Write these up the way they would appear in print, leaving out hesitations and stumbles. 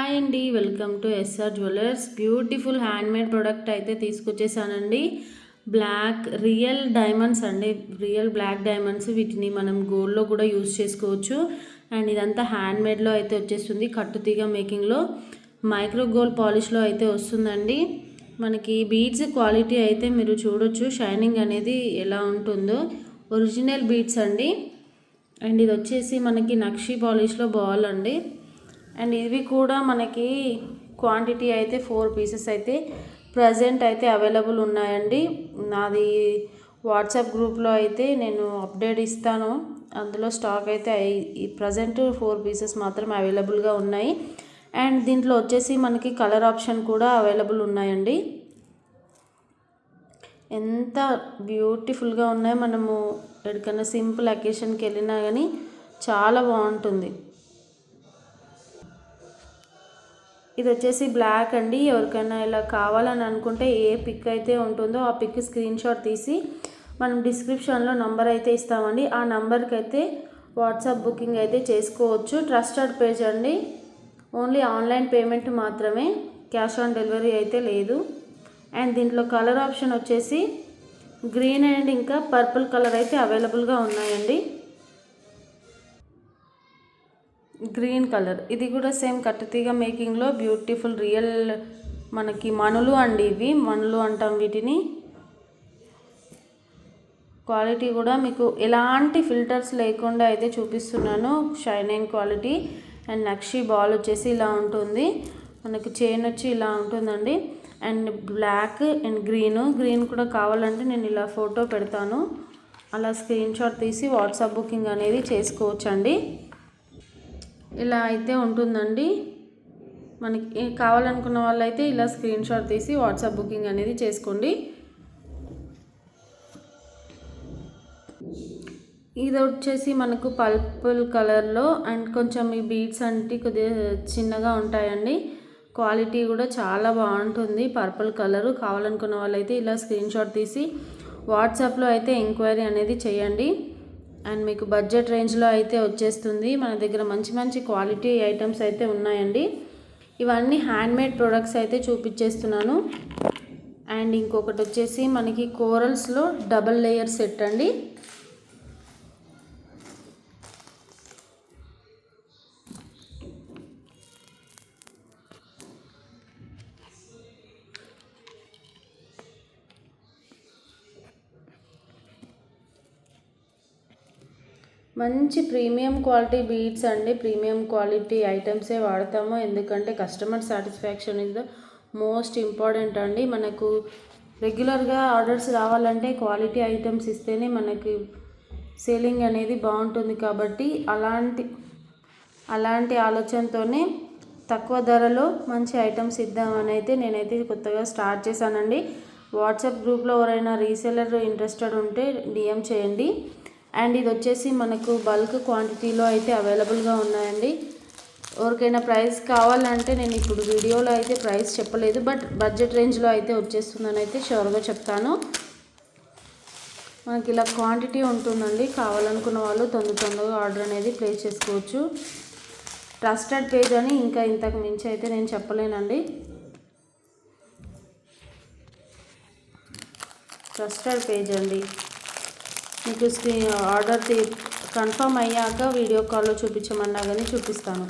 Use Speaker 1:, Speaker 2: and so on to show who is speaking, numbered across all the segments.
Speaker 1: Hi అండి, welcome to SR Jewellers. Beautiful handmade product అయితే తీసుకొచ్చేసానండి. రియల్ డైమండ్స్ అండి, రియల్ బ్లాక్ డైమండ్స్. వీటిని మనం గోల్డ్లో కూడా యూజ్ చేసుకోవచ్చు. అండ్ ఇదంతా హ్యాండ్మేడ్లో అయితే వచ్చేస్తుంది. కట్టుతీగ మేకింగ్లో మైక్రో గోల్డ్ పాలిష్లో అయితే వస్తుందండి. మనకి బీడ్స్ క్వాలిటీ అయితే మీరు చూడొచ్చు, షైనింగ్ అనేది ఎలా ఉంటుందో. ఒరిజినల్ బీడ్స్ అండి. అండ్ ఇది వచ్చేసి మనకి నక్షి పాలిష్లో బాల్ అండి. అండ్ ఇవి కూడా మనకి క్వాంటిటీ అయితే 4 పీసెస్ అయితే ప్రజెంట్ అయితే అవైలబుల్ ఉన్నాయండి. నాది వాట్సాప్ గ్రూప్లో అయితే నేను అప్డేట్ ఇస్తాను. అందులో స్టాక్ అయితే ప్రజెంట్ 4 పీసెస్ మాత్రం అవైలబుల్గా ఉన్నాయి. అండ్ దీంట్లో వచ్చేసి మనకి కలర్ ఆప్షన్ కూడా అవైలబుల్ ఉన్నాయండి. ఎంత బ్యూటిఫుల్గా ఉన్నాయి. మనము ఎక్కడికైనా సింపుల్ అకేషన్కి వెళ్ళినా కానీ చాలా బాగుంటుంది. ఇది వచ్చేసి బ్లాక్ అండి. ఎవరికైనా ఇలా కావాలని అనుకుంటే ఏ పిక్ అయితే ఉంటుందో ఆ పిక్ స్క్రీన్ షాట్ తీసి మనం డిస్క్రిప్షన్లో నంబర్ అయితే ఇస్తామండి. ఆ నంబర్కి అయితే వాట్సాప్ బుకింగ్ అయితే చేసుకోవచ్చు. ట్రస్టెడ్ పేజ్ అండి. ఓన్లీ ఆన్లైన్ పేమెంట్ మాత్రమే, క్యాష్ ఆన్ డెలివరీ అయితే లేదు. అండ్ దీంట్లో కలర్ ఆప్షన్ వచ్చేసి గ్రీన్ అండ్ ఇంకా పర్పుల్ కలర్ అయితే అవైలబుల్గా ఉన్నాయండి. గ్రీన్ కలర్ ఇది కూడా సేమ్ కట్టుతీగ మేకింగ్లో బ్యూటిఫుల్ రియల్ మనకి మణులు అండి. ఇవి మణులు అంటాం వీటిని. క్వాలిటీ కూడా మీకు ఎలాంటి ఫిల్టర్స్ లేకుండా అయితే చూపిస్తున్నాను. Shining quality. And nakshi ball వచ్చేసి ఇలా ఉంటుంది. మనకి చైన్ వచ్చి ఇలా ఉంటుందండి. అండ్ బ్లాక్ అండ్ గ్రీన్ కూడా కావాలంటే నేను ఇలా ఫోటో పెడతాను. అలా స్క్రీన్ షాట్ తీసి వాట్సాప్ బుకింగ్ అనేది చేసుకోవచ్చండి. ఇలా అయితే ఉంటుందండి. మనకి కావాలనుకున్న వాళ్ళైతే ఇలా స్క్రీన్ షాట్ తీసి వాట్సాప్ బుకింగ్ అనేది చేసుకోండి. ఇది వచ్చేసి మనకు పర్పుల్ కలర్లో అండ్ కొంచెం ఈ బీడ్స్ అంటే కొద్దిగా చిన్నగా ఉంటాయండి. క్వాలిటీ కూడా చాలా బాగుంటుంది. పర్పుల్ కలరు కావాలనుకున్న వాళ్ళైతే ఇలా స్క్రీన్ షాట్ తీసి వాట్సాప్లో అయితే ఎంక్వైరీ అనేది చేయండి. అండ్ మీకు బడ్జెట్ రేంజ్లో అయితే వచ్చేస్తుంది. మన దగ్గర మంచి మంచి క్వాలిటీ ఐటమ్స్ అయితే ఉన్నాయండి. ఇవన్నీ హ్యాండ్మేడ్ ప్రొడక్ట్స్ అయితే చూపించేస్తున్నాను. అండ్ ఇంకొకటి వచ్చేసి మనకి కోరల్స్లో డబల్ లేయర్ సెట్ అండి. మంచి ప్రీమియం క్వాలిటీ బీడ్స్ అండి. ప్రీమియం క్వాలిటీ ఐటమ్సే వాడతాము. ఎందుకంటే customer satisfaction is the most important అండి. మనకు రెగ్యులర్గా ఆర్డర్స్ రావాలంటే క్వాలిటీ ఐటమ్స్ ఇస్తేనే మనకి సేలింగ్ అనేది బాగుంటుంది. కాబట్టి అలాంటి ఆలోచనతోనే తక్కువ ధరలో మంచి ఐటమ్స్ ఇద్దామని అయితే నేనైతే కొత్తగా స్టార్ట్ చేశానండి. వాట్సాప్ గ్రూప్లో ఎవరైనా రీసేలర్ ఇంట్రెస్టెడ్ ఉంటే డిఎం చేయండి. అండ్ ఇది వచ్చేసి మనకు బల్క్ క్వాంటిటీలో అయితే అవైలబుల్గా ఉన్నాయండి. ఎవరికైనా ప్రైస్ కావాలంటే నేను ఇప్పుడు వీడియోలో అయితే ప్రైస్ చెప్పలేదు, బట్ బడ్జెట్ రేంజ్లో అయితే వచ్చేస్తుందని అయితే షూర్గా చెప్తాను. మనకి ఇలా క్వాంటిటీ ఉంటుందండి. కావాలనుకున్న వాళ్ళు తొందరగా ఆర్డర్ అనేది ప్లేస్ చేసుకోవచ్చు. ట్రస్టెడ్ పేజ్ అని ఇంకా ఇంతకు మించి అయితే నేను చెప్పలేనండి. ట్రస్టెడ్ పేజ్ అండి. మీకు ఆర్డర్ కన్ఫర్మ్ అయ్యాక వీడియో కాల్లో చూపించమన్నా కానీ చూపిస్తాను.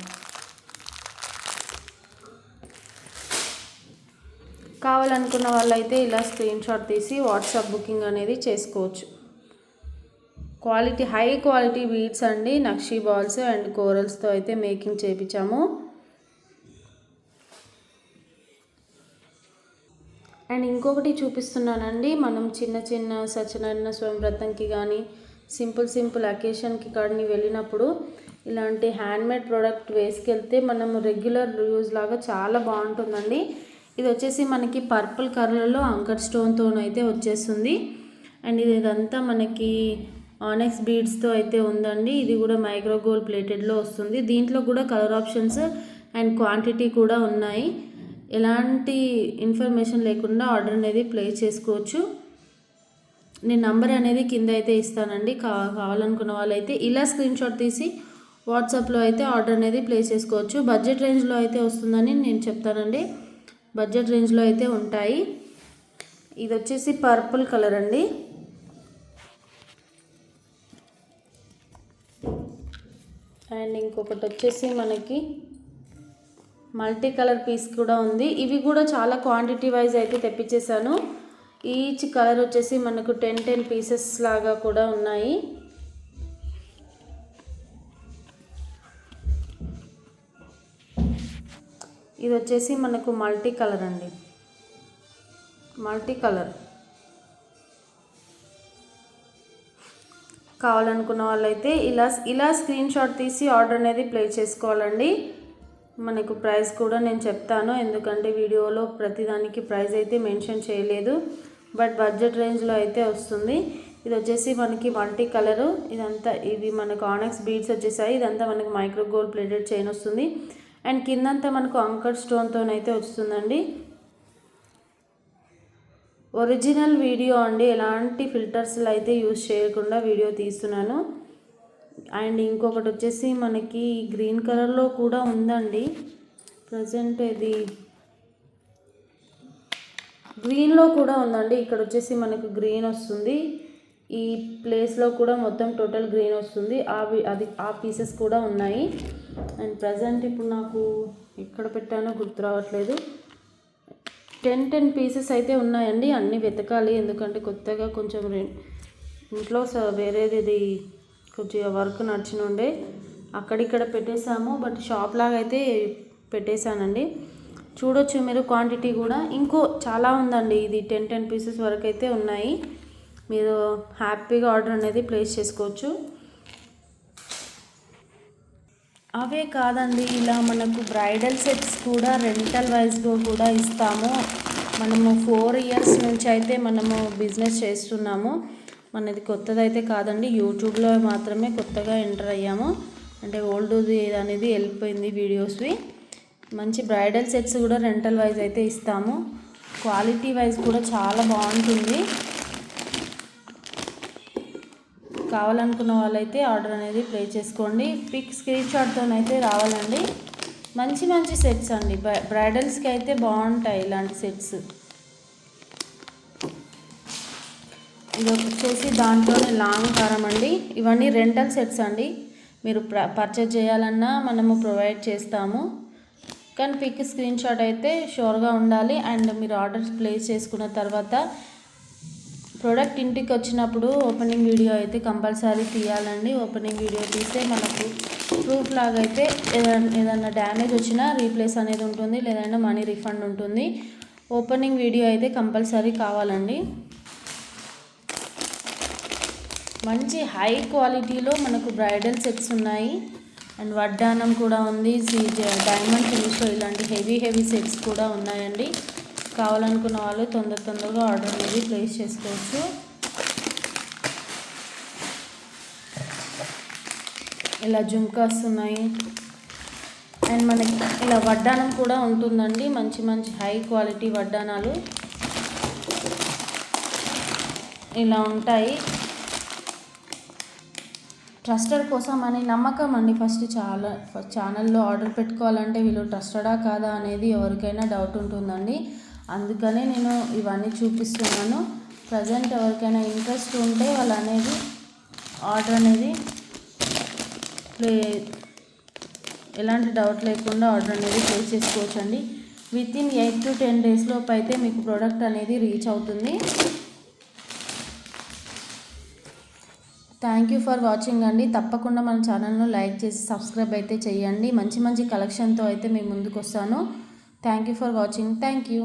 Speaker 1: కావాలనుకున్న వాళ్ళైతే ఇలా స్క్రీన్ షాట్ తీసి వాట్సాప్ బుకింగ్ అనేది చేసుకోవచ్చు. హై క్వాలిటీ బీడ్స్ అండి. నక్షి బాల్స్ అండ్ కోరల్స్తో అయితే మేకింగ్ చేయించాము. అండ్ ఇంకొకటి చూపిస్తున్నానండి. మనం చిన్న సత్యనారాయణ స్వామి వ్రతంకి కానీ సింపుల్ అకేషన్కి కానీ వెళ్ళినప్పుడు ఇలాంటి హ్యాండ్మేడ్ ప్రోడక్ట్ వేసుకెళ్తే మనం రెగ్యులర్ యూజ్ లాగా చాలా బాగుంటుందండి. ఇది వచ్చేసి మనకి పర్పుల్ కలర్లో అంకర్ స్టోన్తో అయితే వచ్చేస్తుంది. అండ్ ఇదంతా మనకి ఆనెక్స్ బీడ్స్తో అయితే ఉందండి. ఇది కూడా మైక్రో గోల్డ్ ప్లేటెడ్లో వస్తుంది. దీంట్లో కూడా కలర్ ఆప్షన్స్ అండ్ క్వాంటిటీ కూడా ఉన్నాయి. ఎలాంటి ఇన్ఫర్మేషన్ లేకుండా ఆర్డర్ అనేది ప్లేస్ చేసుకోవచ్చు. నేను నంబర్ అనేది కింద అయితే ఇస్తానండి. కావాలనుకున్న వాళ్ళైతే ఇలా స్క్రీన్ షాట్ తీసి వాట్సాప్లో అయితే ఆర్డర్ అనేది ప్లేస్ చేసుకోవచ్చు. బడ్జెట్ రేంజ్లో అయితే వస్తుందని నేను చెప్తానండి. బడ్జెట్ రేంజ్లో అయితే ఉంటాయి. ఇది వచ్చేసి పర్పుల్ కలర్ అండి. అండ్ ఇంకొకటి వచ్చేసి మనకి మల్టీ కలర్ పీస్ కూడా ఉంది. ఇవి కూడా చాలా క్వాంటిటీ వైజ్ అయితే తెప్పించేసాను. ఈచ్ కలర్ వచ్చేసి మనకు 10 పీసెస్ లాగా కూడా ఉన్నాయి. ఇది వచ్చేసి మనకు మల్టీ కలర్ అండి. మల్టీ కలర్ కావాలనుకున్న వాళ్ళైతే ఇలా స్క్రీన్ షాట్ తీసి ఆర్డర్ అనేది ప్లేస్ చేసుకోవాలండి. మనకు ప్రైస్ కూడా నేను చెప్తాను, ఎందుకంటే వీడియోలో ప్రతిదానికి ప్రైస్ అయితే మెన్షన్ చేయలేదు. బట్ బడ్జెట్ రేంజ్లో అయితే వస్తుంది. ఇది వచ్చేసి మనకి మల్టీ కలరు. ఇదంతా ఇవి మనకు ఆనెక్స్ బీడ్స్ వచ్చేసాయి. ఇదంతా మనకు మైక్రో గోల్డ్ ప్లేటెడ్ చైన్ వస్తుంది. అండ్ కిందంతా మనకు అంకర్ స్టోన్తోనైతే వస్తుందండి. ఒరిజినల్ వీడియో అండి, ఎలాంటి ఫిల్టర్స్లు అయితే యూజ్ చేయకుండా వీడియో తీస్తున్నాను. అండ్ ఇంకొకటి వచ్చేసి మనకి గ్రీన్ కలర్లో కూడా ఉందండి. ప్రజెంట్ ఇది గ్రీన్లో కూడా ఉందండి. ఇక్కడ వచ్చేసి మనకు గ్రీన్ వస్తుంది. ఈ ప్లేస్లో కూడా మొత్తం టోటల్ గ్రీన్ వస్తుంది. ఆ పీసెస్ కూడా ఉన్నాయి. అండ్ ప్రజెంట్ ఇప్పుడు నాకు ఎక్కడ పెట్టానో గుర్తు రావట్లేదు. 10 పీసెస్ అయితే ఉన్నాయండి. అన్నీ వెతకాలి, ఎందుకంటే కొత్తగా కొంచెం ఇంట్లో వేరేది కొంచెం వర్క్ నడిచినుండే అక్కడిక్కడ పెట్టేసాము. బట్ షాప్ లాగా అయితే పెట్టేశానండి. చూడొచ్చు మీరు క్వాంటిటీ కూడా. ఇంకో చాలా ఉందండి. ఇది 10 పీసెస్ వరకు అయితే ఉన్నాయి. మీరు హ్యాపీగా ఆర్డర్ అనేది ప్లేస్ చేసుకోవచ్చు. అవే కాదండి, ఇలా మనకు బ్రైడల్ సెట్స్ కూడా రెంటల్ వైజ్గా కూడా ఇస్తాము. మనము 4 ఇయర్స్ నుంచి అయితే మనము బిజినెస్ చేస్తున్నాము. మనది కొత్తదైతే కాదండి, యూట్యూబ్లో మాత్రమే కొత్తగా ఎంటర్ అయ్యాము. అంటే ఓల్డ్ది అనేది వెళ్ళిపోయింది వీడియోస్వి. మంచి బ్రైడల్ సెట్స్ కూడా రెంటల్ వైజ్ అయితే ఇస్తాము. క్వాలిటీ వైజ్ కూడా చాలా బాగుంటుంది. కావాలనుకున్న వాళ్ళైతే ఆర్డర్ అనేది ప్లేస్ చేసుకోండి. పిక్ స్క్రీన్ షాట్తోనైతే రావాలండి. మంచి సెట్స్ అండి. బ్రైడల్స్కి అయితే బాగుంటాయి ఇలాంటి సెట్స్. ఇది వచ్చేసి దాంట్లోనే లాంగ్ హారం అండి. ఇవన్నీ రెంటల్ సెట్స్ అండి. మీరు పర్చేజ్ చేయాలన్నా మనము ప్రొవైడ్ చేస్తాము. కానీ పిక్ స్క్రీన్ షాట్ అయితే షూర్గా ఉండాలి. అండ్ మీరు ఆర్డర్స్ ప్లేస్ చేసుకున్న తర్వాత ప్రోడక్ట్ ఇంటికి వచ్చినప్పుడు ఓపెనింగ్ వీడియో అయితే కంపల్సరీ తీయాలండి. ఓపెనింగ్ వీడియో తీస్తే మనకు ప్రూఫ్ లాగా అయితే ఏదైనా డ్యామేజ్ వచ్చినా రీప్లేస్ అనేది ఉంటుంది, లేదంటే మనీ రిఫండ్ ఉంటుంది. ఓపెనింగ్ వీడియో అయితే కంపల్సరీ కావాలండి. మంచి హై క్వాలిటీలో మనకు బ్రైడల్ సెట్స్ ఉన్నాయి. అండ్ వడ్డానం కూడా ఉంది. డైమండ్ ఫినిష్లో ఇలాంటి హెవీ సెట్స్ కూడా ఉన్నాయండి. కావాలనుకున్న వాళ్ళు తొందరగా ఆర్డర్ అనేది ప్లేస్ చేసుకోవచ్చు. ఇలా జుంకాస్ ఉన్నాయి. అండ్ మనకి ఇలా వడ్డానం కూడా ఉంటుందండి. మంచి హై క్వాలిటీ వడ్డానాలు ఇలా ఉంటాయి. ట్రస్టెడ్ కోసం అని నమ్మకం అండి. ఫస్ట్ ఛానల్లో ఆర్డర్ పెట్టుకోవాలంటే వీళ్ళు ట్రస్టెడా కాదా అనేది ఎవరికైనా డౌట్ ఉంటుందండి. అందుకనే నేను ఇవన్నీ చూపిస్తున్నాను. ప్రజెంట్ ఎవరికైనా ఇంట్రెస్ట్ ఉంటే వాళ్ళు అనేది ఆర్డర్ అనేది ఎలాంటి డౌట్ లేకుండా ఆర్డర్ అనేది ప్లేస్ చేసుకోవచ్చు అండి. వితిన్ 8 to 10 days లోపు అయితే మీకు ప్రోడక్ట్ అనేది రీచ్ అవుతుంది. థ్యాంక్ యూ ఫర్ వాచింగ్ అండి. తప్పకుండా మన ఛానల్ను లైక్ చేసి సబ్స్క్రైబ్ అయితే చేయండి. మంచి కలెక్షన్తో అయితే మేము ముందుకు వస్తాను. Thank you for watching. Thank you.